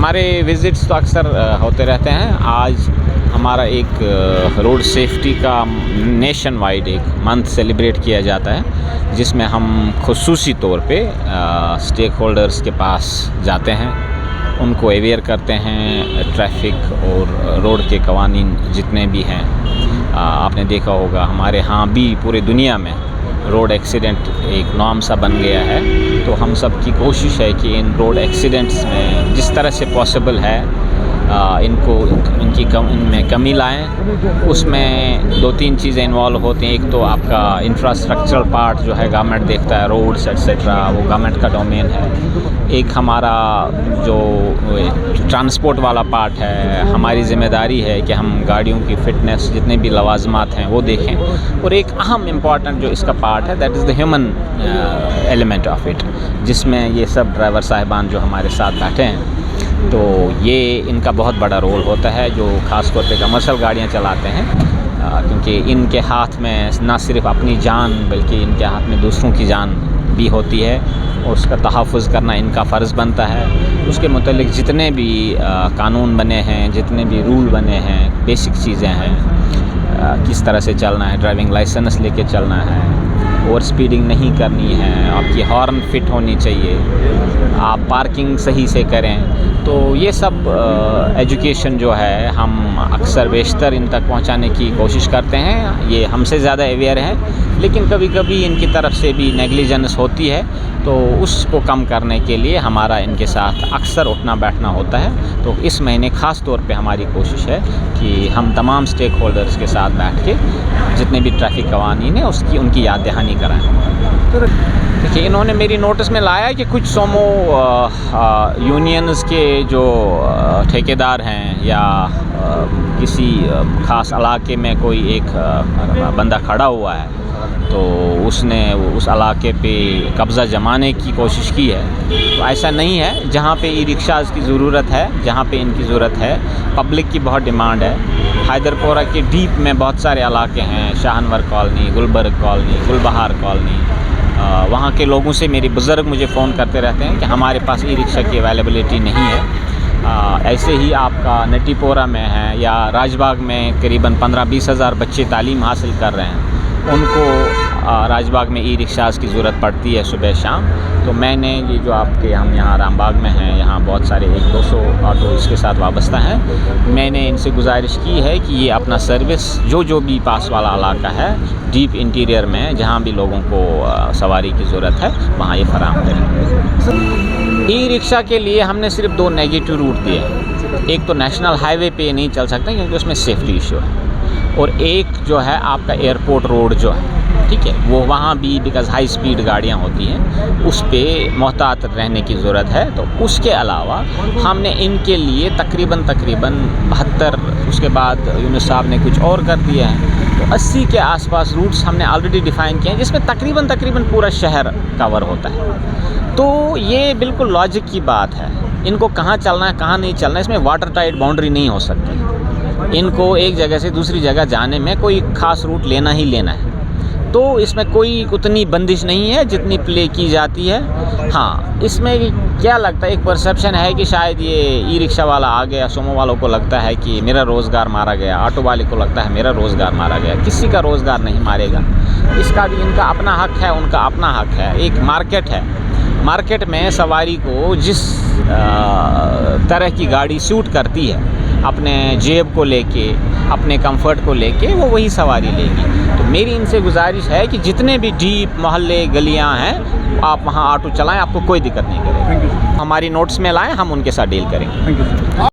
हमारे विज़िट्स तो अक्सर होते रहते हैं। आज हमारा एक रोड सेफ्टी का नेशन वाइड एक मंथ सेलिब्रेट किया जाता है, जिसमें हम खुसूसी तौर पे स्टेक होल्डर्स के पास जाते हैं, उनको अवेयर करते हैं ट्रैफिक और रोड के कवानीन जितने भी हैं। आपने देखा होगा हमारे यहाँ भी पूरी दुनिया में रोड एक्सीडेंट एक नॉर्म सा बन गया है। तो हम सब की कोशिश है कि इन रोड एक्सीडेंट्स में जिस तरह से पॉसिबल है इनमें कमी लाएं। उसमें 2-3 चीज़ें इन्वॉल्व होती हैं। एक तो आपका इंफ्रास्ट्रक्चरल पार्ट जो है गवर्नमेंट देखता है, रोड्स एक्सेट्रा, वो गवर्नमेंट का डोमेन है। एक हमारा जो ट्रांसपोर्ट वाला पार्ट है, हमारी ज़िम्मेदारी है कि हम गाड़ियों की फ़िटनेस जितने भी लवाजमात हैं वो देखें। और एक अहम इम्पॉर्टेंट जो इसका पार्ट है that is the human element of it, जिसमें ये सब ड्राइवर साहिबान जो हमारे साथ बैठे हैं, तो ये इनका बहुत बड़ा रोल होता है, जो ख़ास तौर पे कमर्शियल गाड़ियाँ चलाते हैं, क्योंकि इनके हाथ में ना सिर्फ अपनी जान बल्कि इनके हाथ में दूसरों की जान भी होती है और उसका तहफ़्फ़ुज़ करना इनका फ़र्ज़ बनता है। उसके मुतालिक जितने भी कानून बने हैं, जितने भी रूल बने हैं, बेसिक चीज़ें हैं, किस तरह से चलना है, ड्राइविंग लाइसेंस लेके चलना है, ओवर स्पीडिंग नहीं करनी है, आपकी हॉर्न फिट होनी चाहिए, आप पार्किंग सही से करें। तो ये सब एजुकेशन जो है हम अक्सर बेशतर इन तक पहुंचाने की कोशिश करते हैं। ये हमसे ज़्यादा अवेयर हैं, लेकिन कभी कभी इनकी तरफ से भी नेग्लिजेंस होती है, तो उसको कम करने के लिए हमारा इनके साथ अक्सर उठना बैठना होता है। तो इस महीने ख़ास तौर पे हमारी कोशिश है कि हम तमाम स्टेक होल्डर्स के साथ बैठ के जितने भी ट्रैफिक कवानीन है उनकी याद दहानी कराएँ। तो देखिए, इन्होंने मेरी नोटिस में लाया कि कुछ सोमो यूनियंस के जो ठेकेदार हैं या किसी ख़ास इलाके में कोई एक बंदा खड़ा हुआ है, तो उसने उस इलाके पे कब्ज़ा जमाने की कोशिश की है। तो ऐसा नहीं है। जहाँ पे ई रिक्शाज़ की ज़रूरत है, जहाँ पे इनकी ज़रूरत है, पब्लिक की बहुत डिमांड है। हैदरपोरा के डीप में बहुत सारे इलाके हैं, शाहनवर कॉलोनी, गुलबर्ग कॉलोनी, गुलबहार कॉलोनी। वहाँ के लोगों से मेरे बुज़ुर्ग मुझे फ़ोन करते रहते हैं कि हमारे पास ई रिक्शा की अवेलेबिलिटी नहीं है। ऐसे ही आपका नटीपोरा में है या राजबाग में करीबन 15-20 हज़ार बच्चे तालीम हासिल कर रहे हैं, उनको राजबाग में ई रिक्शाज़ की ज़रूरत पड़ती है सुबह शाम। तो मैंने ये जो आपके हम यहाँ रामबाग में हैं, यहाँ बहुत सारे 100-200 ऑटो इसके साथ वाबस्ता हैं। मैंने इनसे गुजारिश की है कि ये अपना सर्विस जो भी पास वाला इलाका है, डीप इंटीरियर में जहाँ भी लोगों को सवारी की ज़रूरत है, वहाँ ये फराहम करें। ई रिक्शा के लिए हमने सिर्फ 2 नेगेटिव रूट दिए। एक तो नेशनल हाईवे पे नहीं चल सकते क्योंकि उसमें सेफ्टी इशू है, और एक जो है आपका एयरपोर्ट रोड जो है, ठीक है, वो वहाँ भी बिकॉज़ हाई स्पीड गाड़ियाँ होती हैं, उस पे मोहतात रहने की ज़रूरत है। तो उसके अलावा हमने इनके लिए तकरीबन 72, उसके बाद यूनुस साहब ने कुछ और कर दिया है, तो 80 के आसपास रूट्स हमने ऑलरेडी डिफ़ाइन किए हैं, जिसमें तकरीबन पूरा शहर कवर होता है। तो ये बिल्कुल लॉजिक की बात है। इनको कहाँ चलना है, कहाँ नहीं चलना है, इसमें वाटर टाइट बाउंड्री नहीं हो सकती। इनको एक जगह से दूसरी जगह जाने में कोई ख़ास रूट लेना ही लेना है। तो इसमें कोई उतनी बंदिश नहीं है जितनी प्ले की जाती है। हाँ, इसमें क्या लगता है, एक परसेप्शन है कि शायद ये ई रिक्शा वाला आ गया, सोमो वालों को लगता है कि मेरा रोज़गार मारा गया, ऑटो वाले को लगता है मेरा रोज़गार मारा गया। किसी का रोज़गार नहीं मारेगा, इसका भी इनका अपना हक है, उनका अपना हक है। एक मार्केट है, मार्केट में सवारी को जिस तरह की गाड़ी सूट करती है, अपने जेब को लेके, अपने कंफर्ट को लेके, वो वही सवारी लेगी। तो मेरी इनसे गुजारिश है कि जितने भी डीप मोहल्ले गलियां हैं, आप वहां ऑटो चलाएं, आपको कोई दिक्कत नहीं करेगी। हमारी नोट्स में लाएं, हम उनके साथ डील करेंगे।